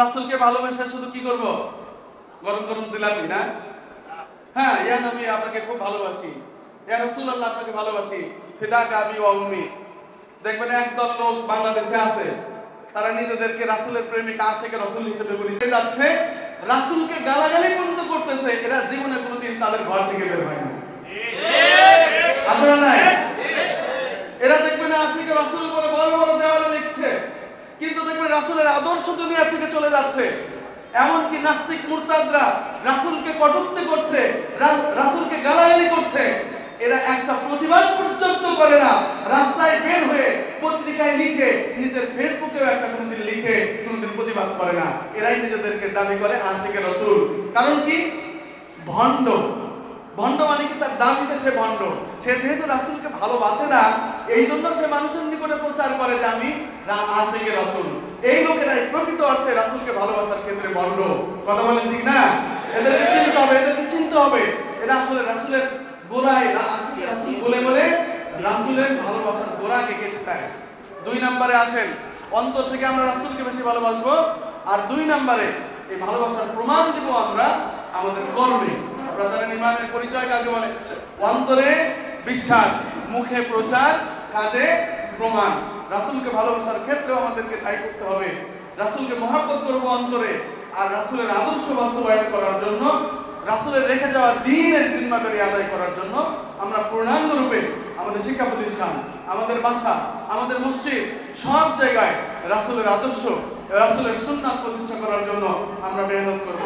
রাসূলকে ভালোবেসে শুধু কি করব? গরম গরম জিলাপি না? হ্যাঁ, ইয়া নবী আপনাকে খুব ভালোবাসি, ইয়া রাসূলুল্লাহ আপনাকে ভালোবাসি, ফিদাকা আবি ওয়া উম্মি। দেখবেন একদল লোক বাংলাদেশে আছে, তারা নিজেদেরকে রাসূলের প্রেমিক আশিক রাসূল হিসেবে পরিচয় যাচ্ছে, রাসূলকে গালাগালি পর্যন্ত করতেছে। এরা জীবনে কোনোদিন তাদের ঘর থেকে বের হয় না। আছে না নাই? এরা দেখবেন আশিক রাসূল বলে বড় বড় দেওয়ালে লিখছে, কিন্তু দেখবেন রাসূলের আদর্শ দুনিয়া থেকে চলে যাচ্ছে। এমনকি নাস্তিক মুরতাদরা রাসূলকে কটূক্তি করছে, রাসূলকে গালাগালি করছে। এরা একটা প্রতিবাদ পর্যন্ত করে না, রাস্তায় বের হয়ে পত্রিকায় লিখে, নিজের ফেসবুকেও একটা কোনোদিন লিখে কোনোদিন প্রতিবাদ করে না। এরাই নিজেদেরকে দাবি করে আশিকে রাসূল। কারণ কি? ভণ্ড। ভণ্ড মানে কি? তার দাবিতে সে ভণ্ড। সে যেহেতু রাসূলকে ভালোবাসে না, এই জন্য সে মানুষের নিকটে প্রচার করে যে আমি আশিকে রাসূল। এই লোকেরাই প্রকৃত অর্থে রাসূলকে ভালোবাসার ক্ষেত্রে ভণ্ড। কথা বলেন ঠিক না? এদেরকে চিনতে হবে, এদেরকে চিনতে হবে। এরা আসলে রাসূলের গোড়ায় আশিকে রাসূল বলে বলে রাসূলের ভালোবাসার গোড়াকে কেটে দেয়। 2 নম্বরে আসেন, অন্তর থেকে আমরা রাসূলকে বেশি ভালোবাসবো। আর 2 নম্বরে এই ভালোবাসার প্রমাণ দিব আমরা আমাদের কর্মে। আপনারা জানেন ঈমানের পরিচয় কাকে বলে? অন্তরে বিশ্বাস, মুখে প্রচার, কাজে প্রমাণ। রাসূলকে ভালোবাসার ক্ষেত্রেও আমাদেরকে তাই করতে হবে। রাসূলকে মহব্বত করব অন্তরে, আর রাসূলের আদর্শ বাস্তবায়ন করার জন্য, রাসূলের রেখে যাওয়া দ্বীনের জিম্মাদারি আদায় করার জন্য আমরা পূর্ণাঙ্গ রূপে আমাদের শিক্ষা প্রতিষ্ঠান, আমাদের বাসা, আমাদের মসজিদ, সব জায়গায় রাসূলের আদর্শ, রাসূলের সুন্নাত প্রতিষ্ঠা করার জন্য আমরা মেহনত করব।